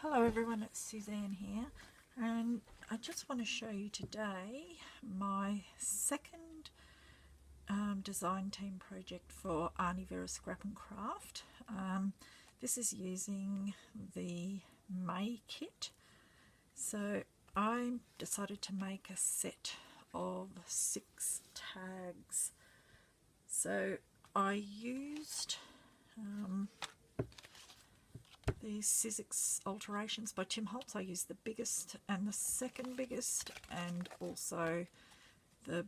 Hello everyone, it's Suzanne here, and I just want to show you today my second design team project for Aunty Vera Scrap and Craft. This is using the May kit. So I decided to make a set of 6 tags. So I used these Sizzix alterations by Tim Holtz. I used the biggest and the second biggest, and also the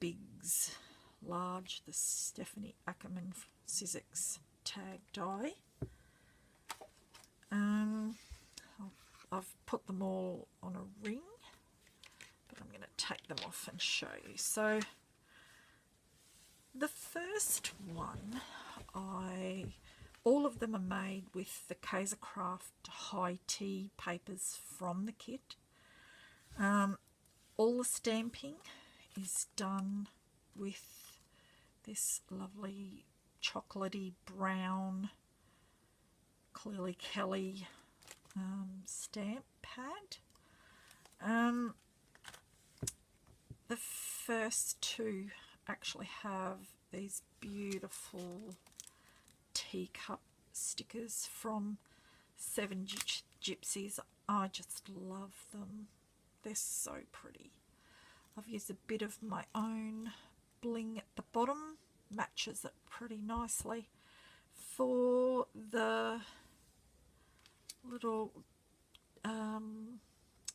bigs large, the Stephanie Ackerman Sizzix tag die. I've put them all on a ring, but I'm going to take them off and show you. So the first one, all of them are made with the Kaisercraft high tea papers from the kit. All the stamping is done with this lovely chocolatey brown Clearly Kelly stamp pad. The first two actually have these beautiful teacup stickers from Seven Gypsies. I just love them. They're so pretty. I've used a bit of my own bling at the bottom, matches it pretty nicely. For the little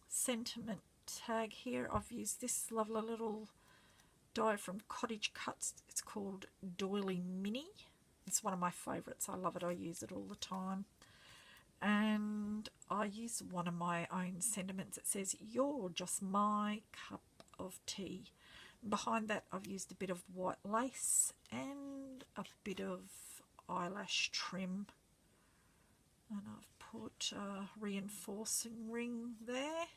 sentiment tag here, I've used this lovely little die from Cottage Cuts. It's called Doily Mini. It's one of my favourites. I love it. I use it all the time. And I use one of my own sentiments. It says, "You're just my cup of tea." Behind that, I've used a bit of white lace and a bit of eyelash trim. And I've put a reinforcing ring there.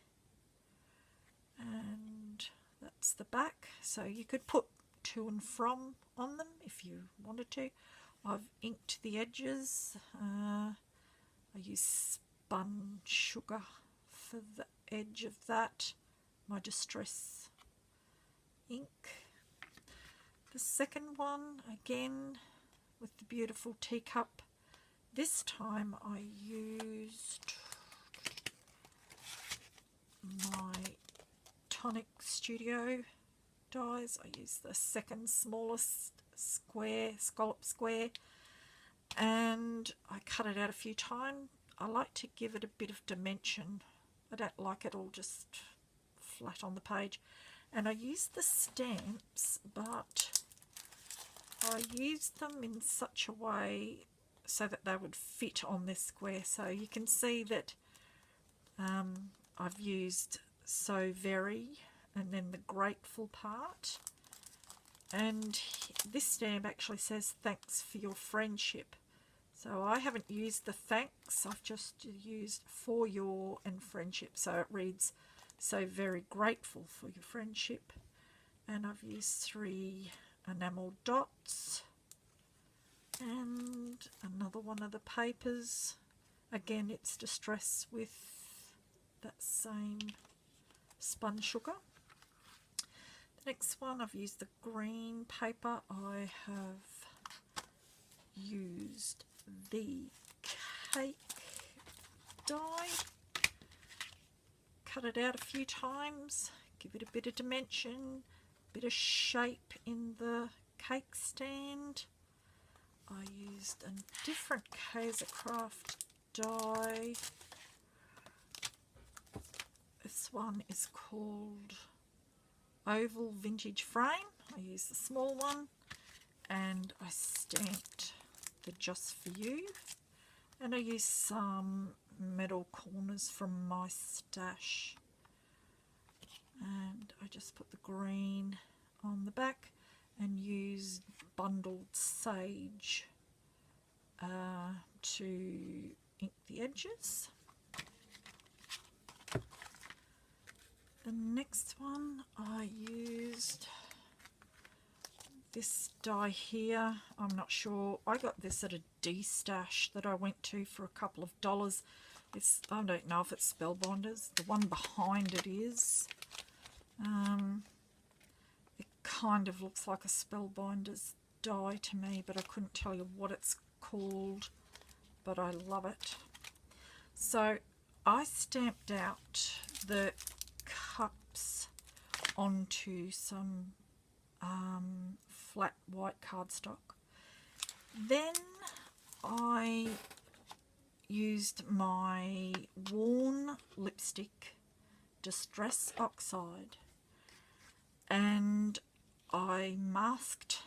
And that's the back. So you could put to and from on them if you wanted to. I've inked the edges. I use spun sugar for the edge of that, my distress ink. The second one, again with the beautiful teacup. This time I used my Tonic Studio dies. I used the second smallest square, scallop square, and I cut it out a few times. I like to give it a bit of dimension. I don't like it all just flat on the page. And I used the stamps, but I used them in such a way so that they would fit on this square. So you can see that I've used So Very and then the grateful part. And this stamp actually says, "Thanks for your friendship." So I haven't used the thanks, I've just used for your and friendship. So it reads, "So very grateful for your friendship." And I've used 3 enamel dots and another one of the papers. Again, it's distress with that same spun sugar. The next one, I've used the green paper. I have used the cake die. Cut it out a few times, give it a bit of dimension, bit of shape in the cake stand. I used a different Kaisercraft die. This one is called Oval Vintage Frame. I used the small one, and I stamped the Just For You, and I used some metal corners from my stash, and I just put the green on the back and used bundled sage to ink the edges. The next one, I used this die here. I'm not sure, I got this at a D stash that I went to for a couple of dollars. I don't know if it's Spellbinders. The one behind it is. It kind of looks like a Spellbinders die to me, but I couldn't tell you what it's called, but I love it. So I stamped out the cups onto some flat white cardstock. Then I used my worn lipstick, Distress Oxide, and I masked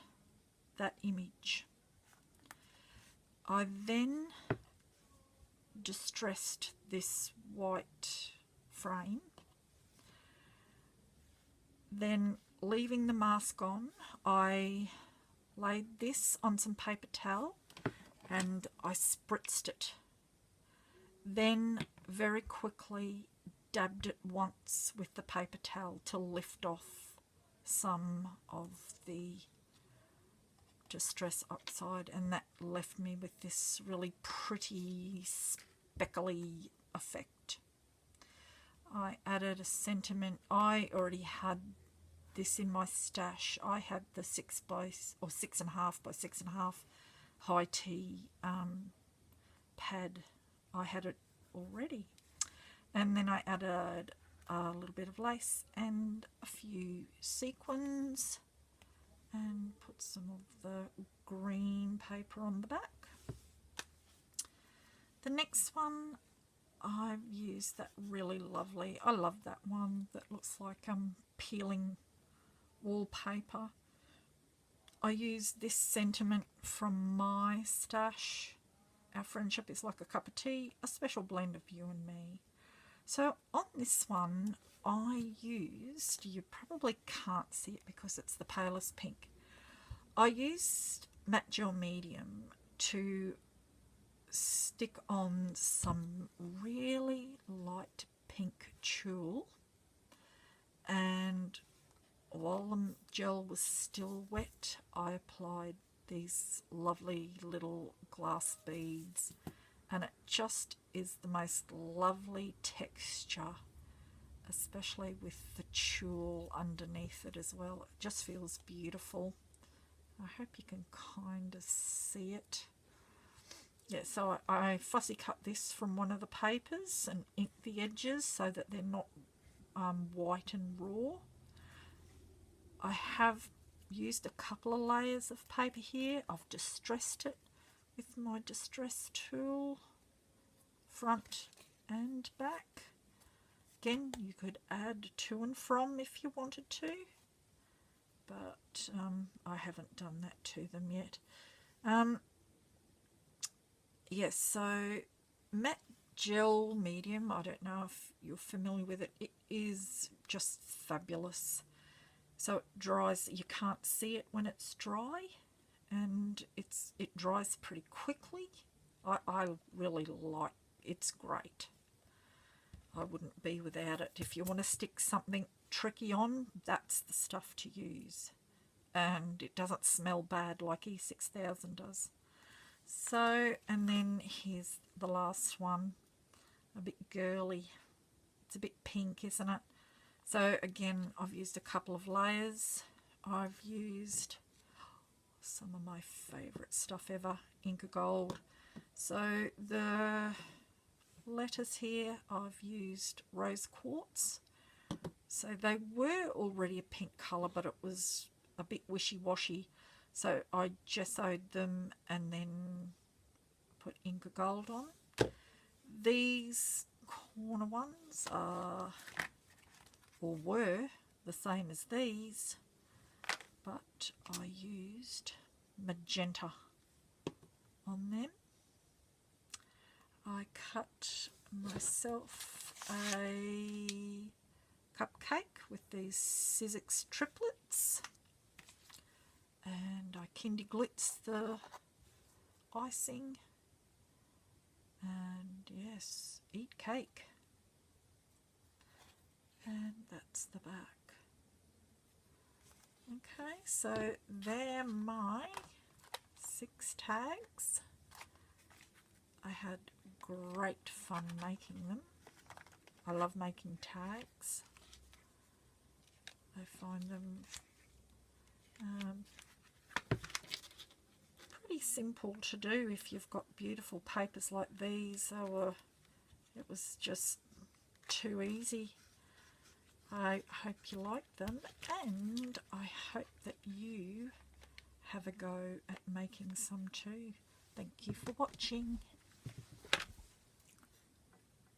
that image. I then distressed this white frame. Then, leaving the mask on, I laid this on some paper towel and I spritzed it. Then very quickly dabbed it once with the paper towel to lift off some of the Distress Oxide, and that left me with this really pretty speckly effect. I added a sentiment. I already had this in my stash. I had the 6.5 by 6.5 high tea pad. I had it already. And then I added a little bit of lace and a few sequins and put some of the green paper on the back. The next one, I've used that really lovely, I love that one that looks like peeling wallpaper. I used this sentiment from my stash. Our friendship is like a cup of tea, a special blend of you and me. So on this one, I used, you probably can't see it because it's the palest pink, I used matte gel medium to stick on some really light pink tulle, and while the gel was still wet, I applied these lovely little glass beads, and it just is the most lovely texture, especially with the tulle underneath it as well. It just feels beautiful. I hope you can kind of see it. Yeah, so I fussy cut this from one of the papers and inked the edges so that they're not white and raw. I have used a couple of layers of paper here. I've distressed it with my distress tool, front and back. Again, you could add to and from if you wanted to, but I haven't done that to them yet. Yes, so matte gel medium, I don't know if you're familiar with it, it is just fabulous. So it dries, you can't see it when it's dry, and it dries pretty quickly. I really like it. It's great. I wouldn't be without it. If you want to stick something tricky on, that's the stuff to use. And it doesn't smell bad like E6000 does. So, and then here's the last one, a bit girly. It's a bit pink, isn't it? So again, I've used a couple of layers. I've used some of my favourite stuff ever, Inca Gold. So the letters here, I've used rose quartz. So they were already a pink colour, but it was a bit wishy-washy. So I gessoed them and then put Inca Gold on. These corner ones are, or were, the same as these, but I used magenta on them. I cut myself a cupcake with these Sizzix triplets, and I Kindy Glitz the icing, and yes, eat cake. And that's the back. Okay, so they're my 6 tags. I had great fun making them. I love making tags. I find them pretty simple to do if you've got beautiful papers like these. It was just too easy. I hope you like them, and I hope that you have a go at making some too. Thank you for watching.